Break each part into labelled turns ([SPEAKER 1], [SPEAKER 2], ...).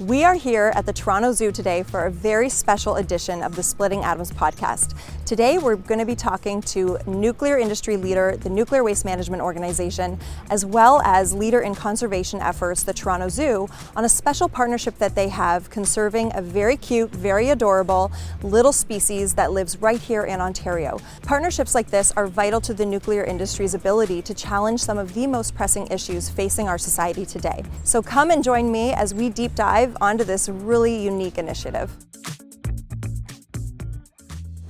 [SPEAKER 1] We are here at the Toronto Zoo today for a very special edition of the Splitting Atoms podcast. Today we're going to be talking to nuclear industry leader, the Nuclear Waste Management Organization, as well as leader in conservation efforts, the Toronto Zoo, on a special partnership that they have conserving a very cute, very adorable little species that lives right here in Ontario. Partnerships like this are vital to the nuclear industry's ability to challenge some of the most pressing issues facing our society today. So come and join me as we deep dive onto this really unique initiative.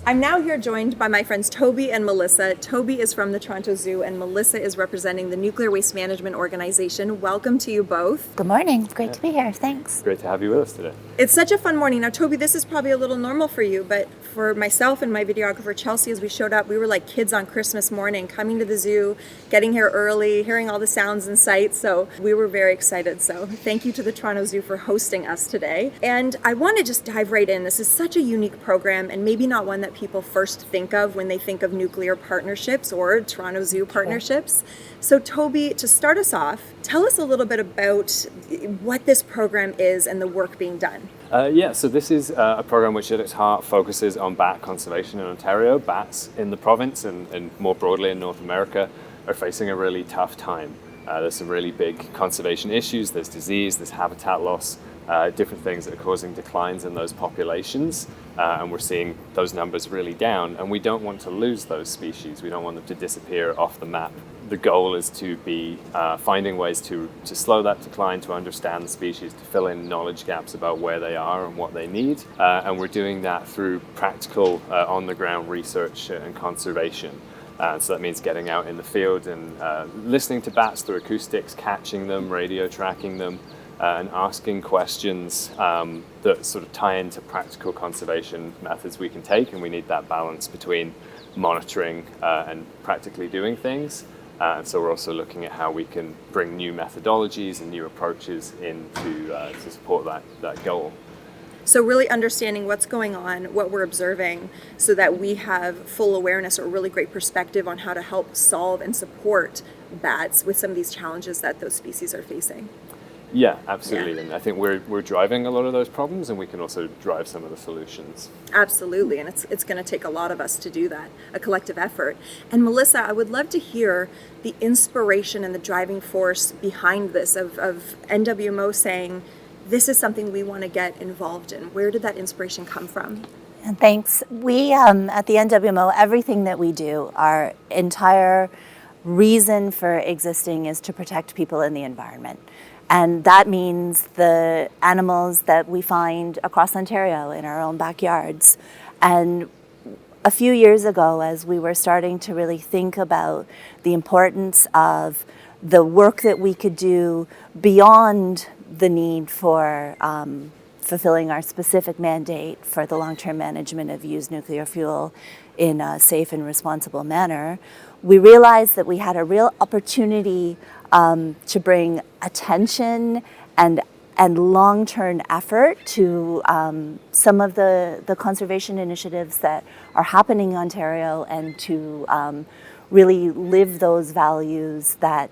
[SPEAKER 1] I'm now here joined by my friends Toby and Melissa. Toby is from the Toronto Zoo and Melissa is representing the Nuclear Waste Management Organization. Welcome to you both.
[SPEAKER 2] Good morning. Great to be here. Thanks.
[SPEAKER 3] Great to have you with us today.
[SPEAKER 1] It's such a fun morning. Now, Toby, this is probably a little normal for you, but for myself and my videographer Chelsea, as we showed up, we were like kids on Christmas morning, coming to the zoo, getting here early, hearing all the sounds and sights. So we were very excited. So thank you to the Toronto Zoo for hosting us today. And I want to just dive right in. This is such a unique program and maybe not one that people first think of when they think of nuclear partnerships or Toronto Zoo partnerships. So Toby, to start us off, tell us a little bit about what this program is and the work being done.
[SPEAKER 3] So this is a program which at its heart focuses on bat conservation in Ontario. Bats in the province and more broadly in North America are facing a really tough time. There's some really big conservation issues, there's disease, there's habitat loss, different things that are causing declines in those populations, and we're seeing those numbers really down, and we don't want to lose those species. We don't want them to disappear off the map. The goal is to be finding ways to slow that decline, to understand the species, to fill in knowledge gaps about where they are and what they need, and we're doing that through practical on-the-ground research and conservation. So that means getting out in the field and listening to bats through acoustics, catching them, radio tracking them, and asking questions that sort of tie into practical conservation methods we can take, and we need that balance between monitoring and practically doing things. And so we're also looking at how we can bring new methodologies and new approaches in to support that goal.
[SPEAKER 1] So really understanding what's going on, what we're observing, so that we have full awareness or really great perspective on how to help solve and support bats with some of these challenges that those species are facing.
[SPEAKER 3] Yeah, absolutely.
[SPEAKER 1] Yeah.
[SPEAKER 3] And I think we're driving a lot of those problems, and we can also drive some of the solutions.
[SPEAKER 1] Absolutely, and it's going to take a lot of us to do that, a collective effort. And Melissa, I would love to hear the inspiration and the driving force behind this of NWMO saying, this is something we want to get involved in. Where did that inspiration come from?
[SPEAKER 2] And thanks. We, at the NWMO, everything that we do, our entire reason for existing is to protect people in the environment. And that means the animals that we find across Ontario in our own backyards. And a few years ago, as we were starting to really think about the importance of the work that we could do beyond the need for fulfilling our specific mandate for the long-term management of used nuclear fuel in a safe and responsible manner, we realized that we had a real opportunity to bring attention and long-term effort to some of the conservation initiatives that are happening in Ontario, and to really live those values that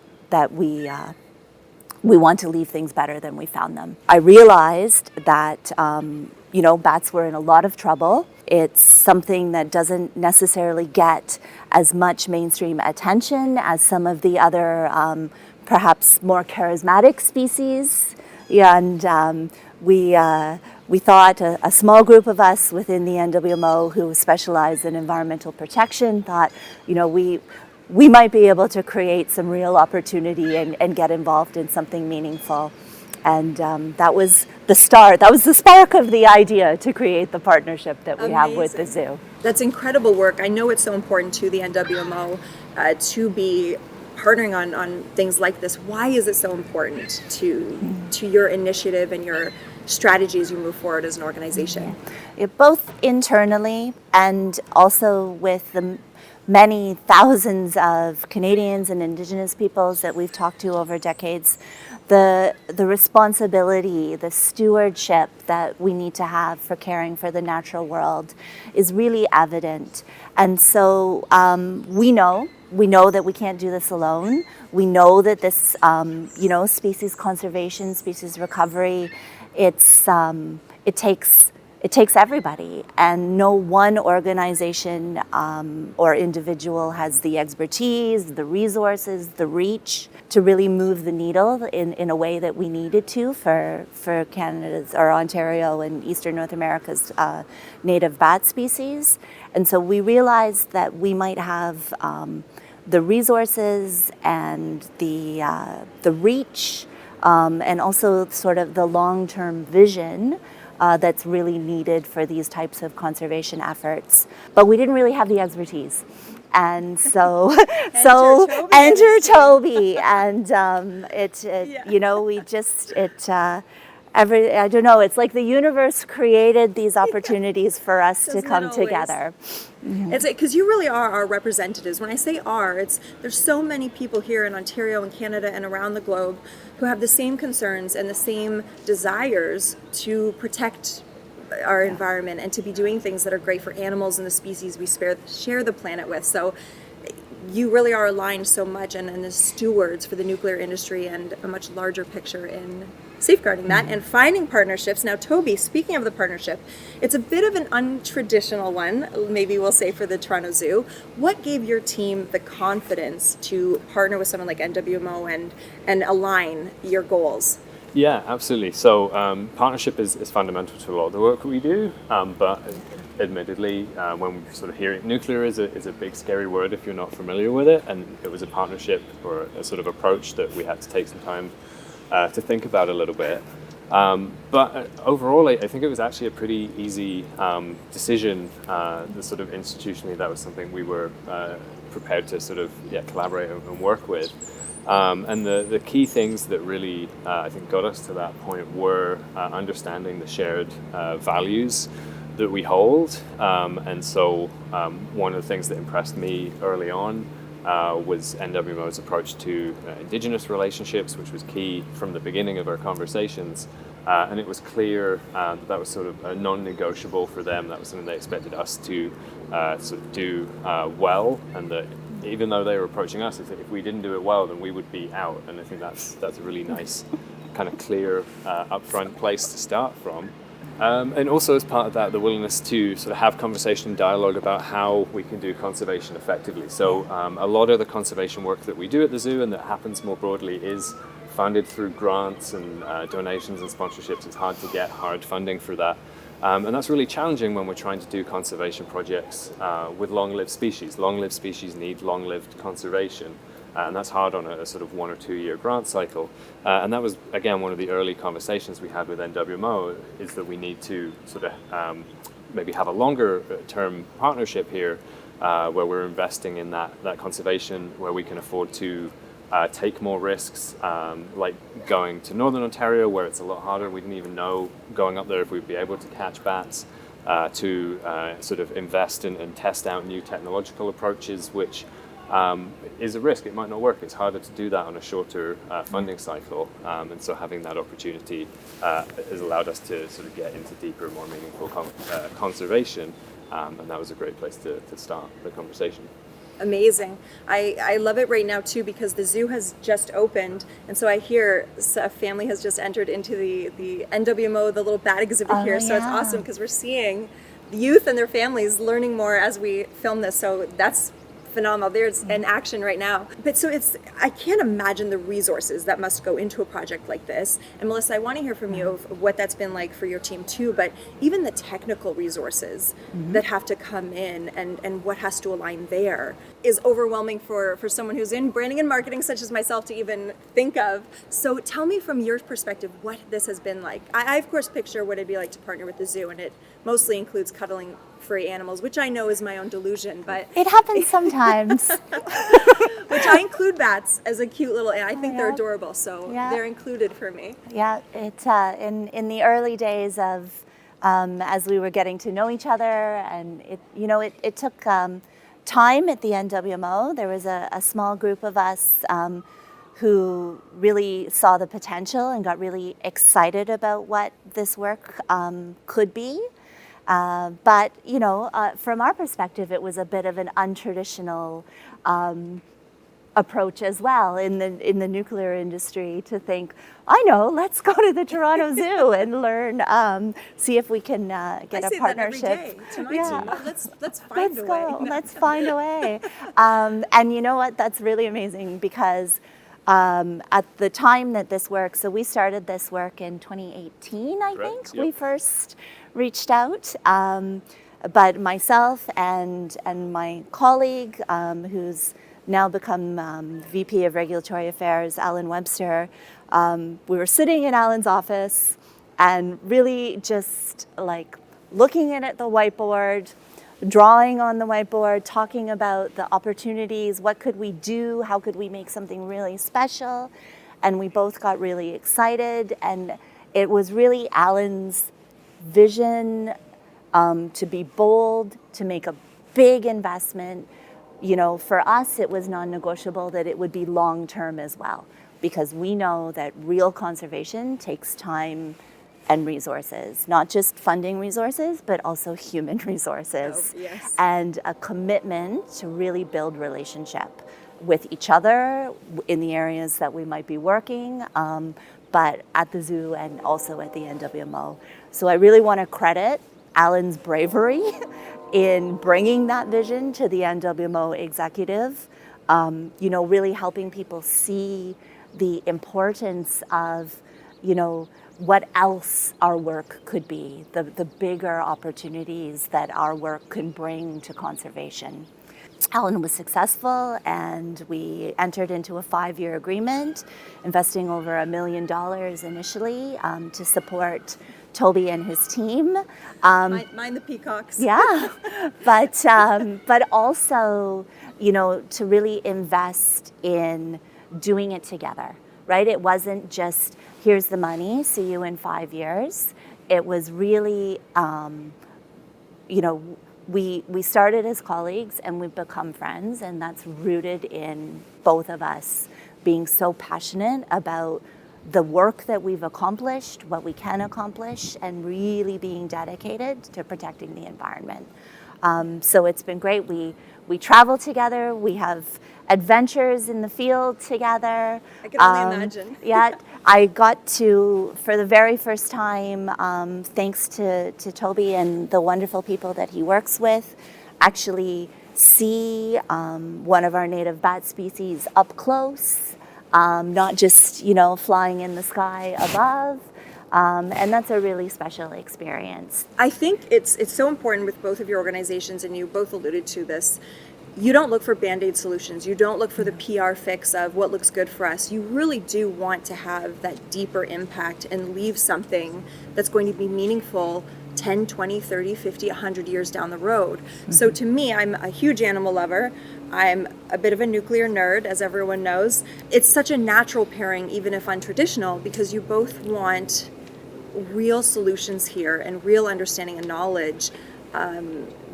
[SPEAKER 2] we want to leave things better than we found them. I realized that bats were in a lot of trouble. It's something that doesn't necessarily get as much mainstream attention as some of the other perhaps more charismatic species. And we thought, a small group of us within the NWMO who specialize in environmental protection thought, we might be able to create some real opportunity and get involved in something meaningful. And that was the start. That was the spark of the idea to create the partnership that we have with the zoo.
[SPEAKER 1] That's incredible work. I know it's so important to the NWMO to be partnering on things like this. Why is it so important to your initiative and your strategy as you move forward as an organization?
[SPEAKER 2] Yeah, both internally and also with the many thousands of Canadians and Indigenous peoples that we've talked to over decades, the responsibility, the stewardship that we need to have for caring for the natural world is really evident. And so we know that we can't do this alone. We know that this, species conservation, species recovery it takes everybody, and no one organization or individual has the expertise, the resources, the reach to really move the needle in a way that we needed to for Canada's or Ontario and Eastern North America's native bat species. And so we realized that we might have the resources and the reach and also sort of the long-term vision that's really needed for these types of conservation efforts. But we didn't really have the expertise. And so, enter Toby, and you know, I don't know, it's like the universe created these opportunities for us to come together.
[SPEAKER 1] Mm-hmm. It's because you really are our representatives. When I say there's so many people here in Ontario and Canada and around the globe who have the same concerns and the same desires to protect our environment and to be doing things that are great for animals and the species we share the planet with. So you really are aligned so much and the stewards for the nuclear industry and a much larger picture in safeguarding that and finding partnerships. Now, Toby, speaking of the partnership, it's a bit of an untraditional one, maybe we'll say, for the Toronto Zoo. What gave your team the confidence to partner with someone like NWMO and align your goals?
[SPEAKER 3] Yeah, absolutely. So partnership is fundamental to a lot of the work we do, but admittedly, when we sort of hear it, nuclear is a big scary word if you're not familiar with it, and it was a partnership or a sort of approach that we had to take some time to think about a little bit. But overall, I think it was actually a pretty easy decision. The sort of institutionally, that was something we were prepared to sort of collaborate and work with. And the key things that really, I think, got us to that point were understanding the shared values that we hold. And so one of the things that impressed me early on was NWMO's approach to Indigenous relationships, which was key from the beginning of our conversations. And it was clear that was sort of a non-negotiable for them. That was something they expected us to sort of do well, and that even though they were approaching us, if we didn't do it well, then we would be out. And I think that's a really nice, kind of clear, upfront place to start from. And also as part of that, the willingness to sort of have conversation and dialogue about how we can do conservation effectively. So a lot of the conservation work that we do at the zoo and that happens more broadly is funded through grants and donations and sponsorships. It's hard to get hard funding for that. And that's really challenging when we're trying to do conservation projects with long-lived species. Long-lived species need long-lived conservation. And that's hard on a sort of 1 or 2 year grant cycle. And that was, again, one of the early conversations we had with NWMO, is that we need to sort of maybe have a longer term partnership here where we're investing in that conservation, where we can afford to take more risks, like going to Northern Ontario, where it's a lot harder. We didn't even know going up there if we'd be able to catch bats, to sort of invest in and test out new technological approaches, which is a risk. It might not work. It's harder to do that on a shorter funding cycle. And so having that opportunity has allowed us to sort of get into deeper, more meaningful conservation. And that was a great place to start the conversation.
[SPEAKER 1] Amazing. I love it right now too, because the zoo has just opened, and so I hear a family has just entered into the NWMO, the little bat exhibit here. So it's awesome because we're seeing the youth and their families learning more as we film this. So that's phenomenal. There's an action right now. But so I can't imagine the resources that must go into a project like this. And Melissa, I want to hear from you of what that's been like for your team too, but even the technical resources that have to come in and what has to align there is overwhelming for someone who's in branding and marketing, such as myself, to even think of. So tell me from your perspective what this has been like. I of course picture what it'd be like to partner with the zoo, and it mostly includes cuddling furry animals, which I know is my own delusion, but
[SPEAKER 2] it happens sometimes.
[SPEAKER 1] Which I include bats as a cute little, and I think they're adorable, so they're included for me.
[SPEAKER 2] Yeah, it in the early days of as we were getting to know each other, and it took time at the NWMO. There was a small group of us who really saw the potential and got really excited about what this work could be. But from our perspective, it was a bit of an untraditional approach as well in the nuclear industry to think, I know, let's go to the Toronto Zoo and learn, see if we can get a partnership.
[SPEAKER 1] That every day to my team. Let's find a way.
[SPEAKER 2] Let's find a way. And you know what? That's really amazing because at the time that this work, so we started this work in 2018, I think.
[SPEAKER 3] Yep.
[SPEAKER 2] We first reached out. But myself and my colleague, who's now become VP of Regulatory Affairs, Alan Webster, we were sitting in Alan's office and really just like looking at the whiteboard, drawing on the whiteboard, talking about the opportunities, what could we do, how could we make something really special, and we both got really excited, and it was really Alan's vision to be bold, to make a big investment. You know, for us, it was non-negotiable that it would be long-term as well, because we know that real conservation takes time and resources, not just funding resources, but also human resources.
[SPEAKER 1] Oh, yes.
[SPEAKER 2] And a commitment to really build relationship with each other in the areas that we might be working, but at the zoo and also at the NWMO. So I really want to credit Alan's bravery in bringing that vision to the NWMO executive, you know, really helping people see the importance of, you know, what else our work could be, the bigger opportunities that our work can bring to conservation. Alan was successful, and we entered into a 5-year agreement, investing over $1 million initially to support Toby and his team.
[SPEAKER 1] Mind the peacocks.
[SPEAKER 2] Yeah, but also, you know, to really invest in doing it together, right? It wasn't just, here's the money, see you in 5 years. It was really, you know, we started as colleagues and we've become friends, and that's rooted in both of us being so passionate about the work that we've accomplished, what we can accomplish, and really being dedicated to protecting the environment. So it's been great. We travel together. We have adventures in the field together.
[SPEAKER 1] I can only imagine.
[SPEAKER 2] Yeah, I got to, for the very first time, thanks to Toby and the wonderful people that he works with, actually see one of our native bat species up close. Not just, you know, flying in the sky above. And that's a really special experience.
[SPEAKER 1] I think it's so important with both of your organizations, and you both alluded to this. You don't look for Band-Aid solutions. You don't look for the PR fix of what looks good for us. You really do want to have that deeper impact and leave something that's going to be meaningful 10, 20, 30, 50, 100 years down the road. Mm-hmm. So to me, I'm a huge animal lover. I'm a bit of a nuclear nerd, as everyone knows. It's such a natural pairing, even if untraditional, because you both want real solutions here and real understanding and knowledge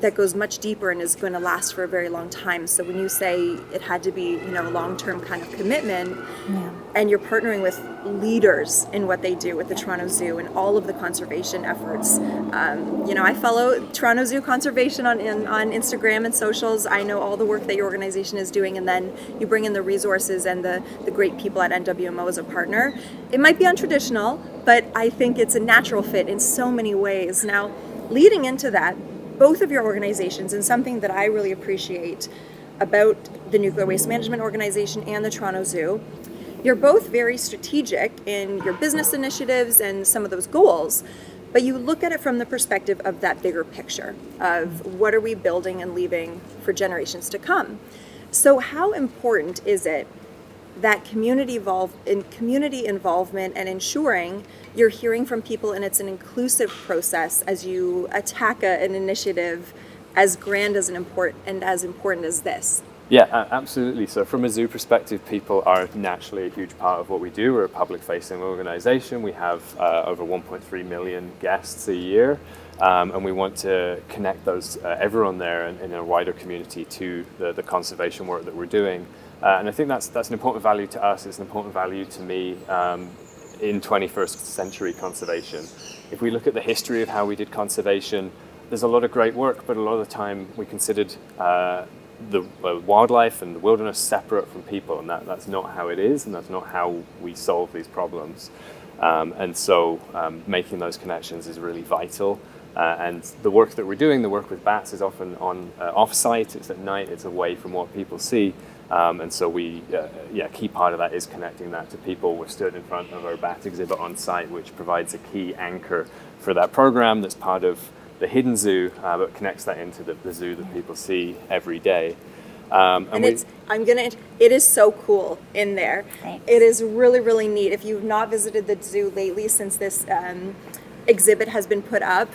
[SPEAKER 1] that goes much deeper and is going to last for a very long time. So when you say it had to be, you know, a long-term kind of commitment, yeah, and you're partnering with leaders in what they do with the Toronto Zoo and all of the conservation efforts. You know, I follow Toronto Zoo Conservation on Instagram and socials. I know all the work that your organization is doing, and then you bring in the resources and the great people at NWMO as a partner. It might be untraditional, but I think it's a natural fit in so many ways. Now, leading into that, both of your organizations, and something that I really appreciate about the Nuclear Waste Management Organization and the Toronto Zoo, you're both very strategic in your business initiatives and some of those goals, but you look at it from the perspective of that bigger picture of what are we building and leaving for generations to come. So how important is it that community involvement and ensuring you're hearing from people and it's an inclusive process as you attack an initiative as grand as important as this?
[SPEAKER 3] Yeah, absolutely. So from a zoo perspective, people are naturally a huge part of what we do. We're a public-facing organization. We have over 1.3 million guests a year, and we want to connect those everyone there in a wider community to the conservation work that we're doing. And I think that's an important value to us. It's an important value to me in 21st century conservation. If we look at the history of how we did conservation, there's a lot of great work, but a lot of the time we considered the wildlife and the wilderness separate from people, and that's not how it is, and that's not how we solve these problems. And so making those connections is really vital. And the work that we're doing, the work with bats, is often on off-site. It's at night. It's away from what people see. And so key part of that is connecting that to people. We're stood in front of our bat exhibit on site, which provides a key anchor for that program that's part of the hidden zoo, but connects that into the zoo that people see every day.
[SPEAKER 1] It is so cool in there.
[SPEAKER 2] Thanks.
[SPEAKER 1] It is really, really neat. If you've not visited the zoo lately since this exhibit has been put up,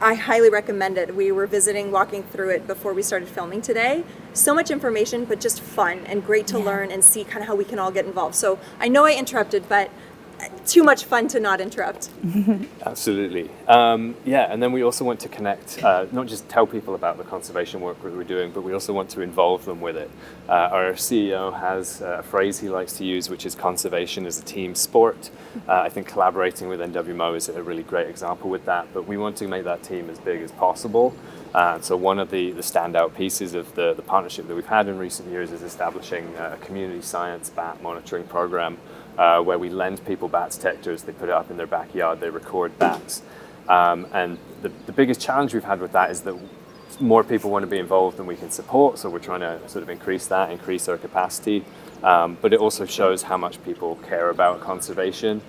[SPEAKER 1] I highly recommend it. We were walking through it before we started filming today. So much information, but just fun and great to learn and see kind of how we can all get involved. So I know I interrupted, but too much fun to not interrupt.
[SPEAKER 3] Absolutely. And then we also want to connect, not just tell people about the conservation work that we're doing, but we also want to involve them with it. Our CEO has a phrase he likes to use, which is conservation is a team sport. I think collaborating with NWMO is a really great example with that, but we want to make that team as big as possible. So one of the standout pieces of the partnership that we've had in recent years is establishing a community science bat monitoring program where we lend people bat detectors. They put it up in their backyard, they record bats. And the biggest challenge we've had with that is that more people want to be involved than we can support, so we're trying to sort of increase our capacity. But it also shows how much people care about conservation.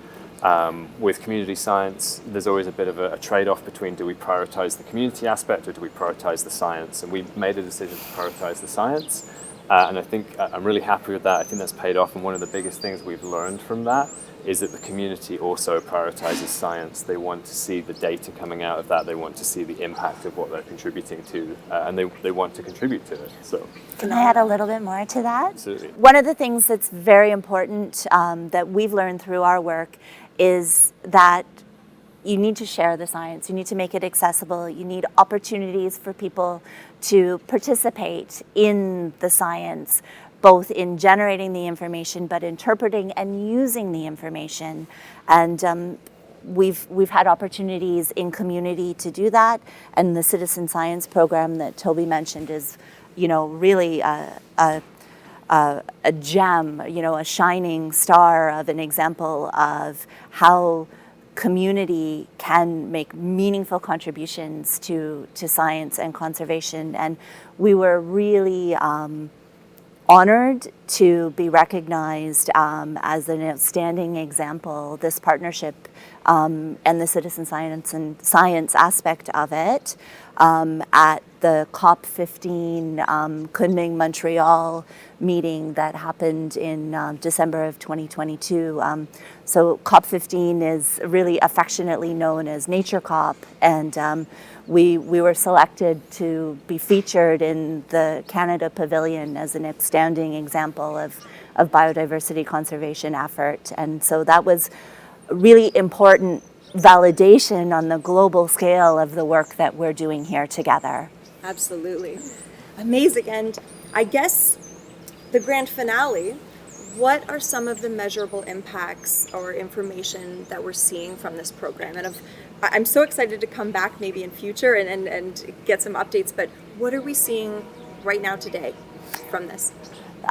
[SPEAKER 3] With community science, there's always a bit of a trade-off between do we prioritize the community aspect or do we prioritize the science? And we've made a decision to prioritize the science. And I think I'm really happy with that. I think that's paid off. And one of the biggest things we've learned from that is that the community also prioritizes science. They want to see the data coming out of that. They want to see the impact of what they're contributing to, and they want to contribute to it. So,
[SPEAKER 2] can I add a little bit more to that?
[SPEAKER 3] Absolutely.
[SPEAKER 2] One of the things that's very important that we've learned through our work is that you need to share the science. You need to make it accessible. You need opportunities for people to participate in the science, both in generating the information, but interpreting and using the information. And we've had opportunities in community to do that. And the citizen science program that Toby mentioned is, really a gem, a shining star of an example of how community can make meaningful contributions to science and conservation. And we were really honored to be recognized as an outstanding example, this partnership and the citizen science and science aspect of it at the COP15 Kunming Montreal meeting that happened in December of 2022. So COP15 is really affectionately known as Nature COP, and we were selected to be featured in the Canada Pavilion as an outstanding example of biodiversity conservation effort. And so that was really important validation on the global scale of the work that we're doing here together.
[SPEAKER 1] Absolutely. Amazing. And I guess the grand finale, what are some of the measurable impacts or information that we're seeing from this program? And I'm so excited to come back maybe in future and get some updates, but what are we seeing right now today from this?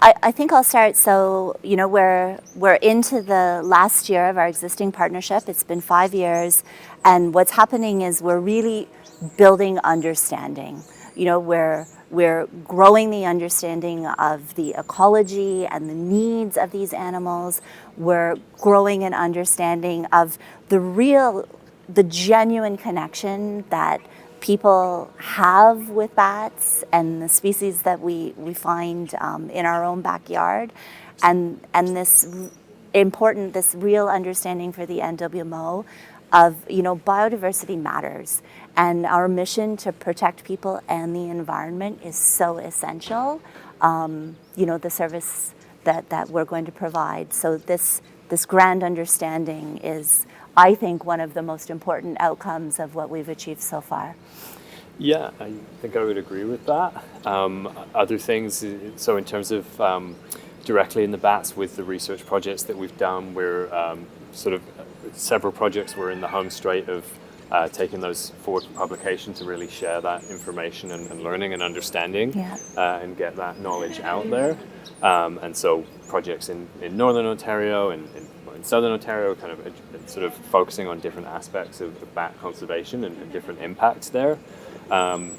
[SPEAKER 2] I think I'll start. So, we're into the last year of our existing partnership. It's been 5 years. And what's happening is we're really building understanding. We're growing the understanding of the ecology and the needs of these animals. We're growing an understanding of the genuine connection that people have with bats and the species that we find in our own backyard, and this real understanding for the NWMO of biodiversity matters, and our mission to protect people and the environment is so essential. The service that we're going to provide. So this grand understanding is, I think, one of the most important outcomes of what we've achieved so far.
[SPEAKER 3] Yeah, I think I would agree with that. Other things, so in terms of directly in the bats with the research projects that we've done, we're several projects were in the home straight of taking those forward to publication to really share that information and learning and understanding, and get that knowledge out there. And so projects in Northern Ontario and in Southern Ontario, kind of sort of focusing on different aspects of bat conservation and different impacts there.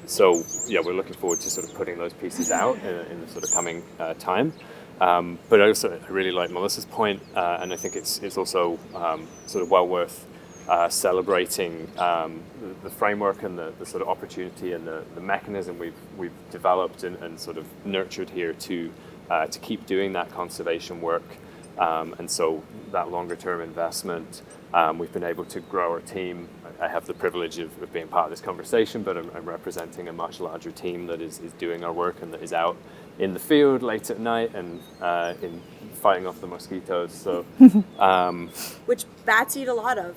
[SPEAKER 3] So yeah, we're looking forward to sort of putting those pieces out in the sort of coming time. But I really like Melissa's point, and I think it's also sort of well worth celebrating the framework and the sort of opportunity and the mechanism we've developed and sort of nurtured here to keep doing that conservation work. And so that longer term investment, we've been able to grow our team. I have the privilege of being part of this conversation, but I'm representing a much larger team that is doing our work and that is out in the field late at night and in fighting off the mosquitoes. So,
[SPEAKER 1] which bats eat a lot of.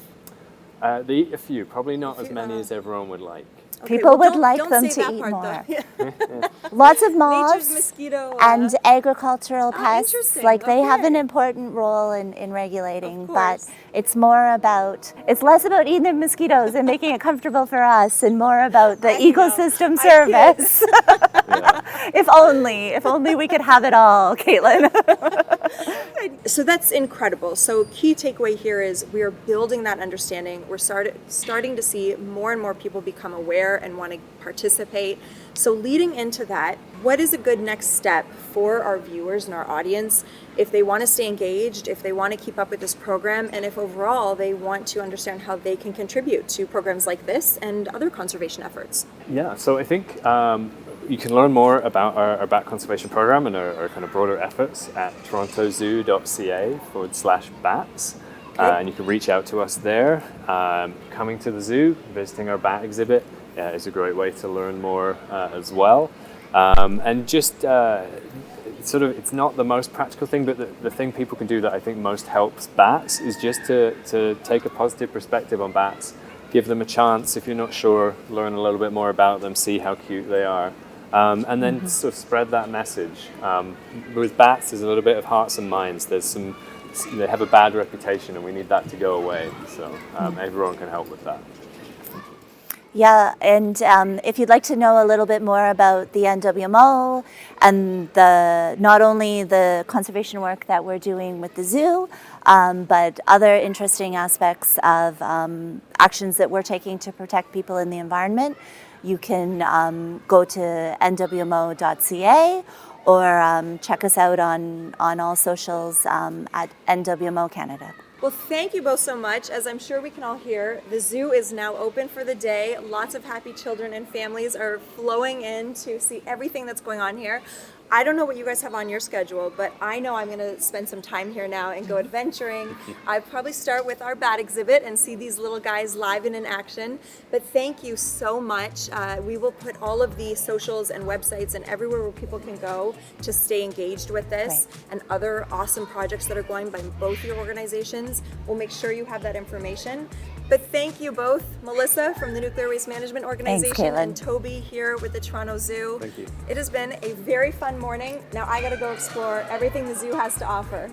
[SPEAKER 3] They eat a few, probably not as many as everyone would like.
[SPEAKER 1] Okay,
[SPEAKER 2] People would
[SPEAKER 1] don't
[SPEAKER 2] like
[SPEAKER 1] don't
[SPEAKER 2] them
[SPEAKER 1] say
[SPEAKER 2] to
[SPEAKER 1] that
[SPEAKER 2] eat
[SPEAKER 1] part,
[SPEAKER 2] more.
[SPEAKER 1] though.
[SPEAKER 2] Lots of
[SPEAKER 1] Nature's
[SPEAKER 2] moths
[SPEAKER 1] mosquito
[SPEAKER 2] and agricultural pests.
[SPEAKER 1] interesting.
[SPEAKER 2] Like they have an
[SPEAKER 1] Okay.
[SPEAKER 2] important role in regulating,
[SPEAKER 1] Of
[SPEAKER 2] but
[SPEAKER 1] course.
[SPEAKER 2] it's less about eating the mosquitoes and making it comfortable for us and more about the
[SPEAKER 1] I know.
[SPEAKER 2] ecosystem
[SPEAKER 1] I can't.
[SPEAKER 2] service.
[SPEAKER 3] Yeah.
[SPEAKER 2] If only we could have it all, Caitlin.
[SPEAKER 1] So that's incredible. So key takeaway here is we are building that understanding. We're starting to see more and more people become aware and want to participate. So leading into that, what is a good next step for our viewers and our audience if they want to stay engaged, if they want to keep up with this program, and if overall they want to understand how they can contribute to programs like this and other conservation efforts?
[SPEAKER 3] Yeah, so I think you can learn more about our bat conservation program and our kind of broader efforts at torontozoo.ca/bats. And you can reach out to us there. Coming to the zoo, visiting our bat exhibit is a great way to learn more as well. And just it's not the most practical thing, but the thing people can do that I think most helps bats is just to take a positive perspective on bats. Give them a chance if you're not sure, learn a little bit more about them, see how cute they are. And then sort of spread that message. With bats, there's a little bit of hearts and minds. They have a bad reputation, and we need that to go away. So everyone can help with that.
[SPEAKER 2] Yeah, and if you'd like to know a little bit more about the NWMO and not only the conservation work that we're doing with the zoo, but other interesting aspects of actions that we're taking to protect people in the environment, you can go to nwmo.ca or check us out on all socials at NWMO Canada.
[SPEAKER 1] Well, thank you both so much. As I'm sure we can all hear, the zoo is now open for the day. Lots of happy children and families are flowing in to see everything that's going on here. I don't know what you guys have on your schedule, but I know I'm going to spend some time here now and go adventuring. I'll probably start with our bat exhibit and see these little guys live and in action. But thank you so much. We will put all of the socials and websites and everywhere where people can go to stay engaged with this and other awesome projects that are going by both your organizations. We'll make sure you have that information. But thank you both, Melissa from the Nuclear Waste Management Organization and Toby here with the Toronto Zoo.
[SPEAKER 3] Thank you.
[SPEAKER 1] It has been a very fun morning. Now I gotta go explore everything the zoo has to offer.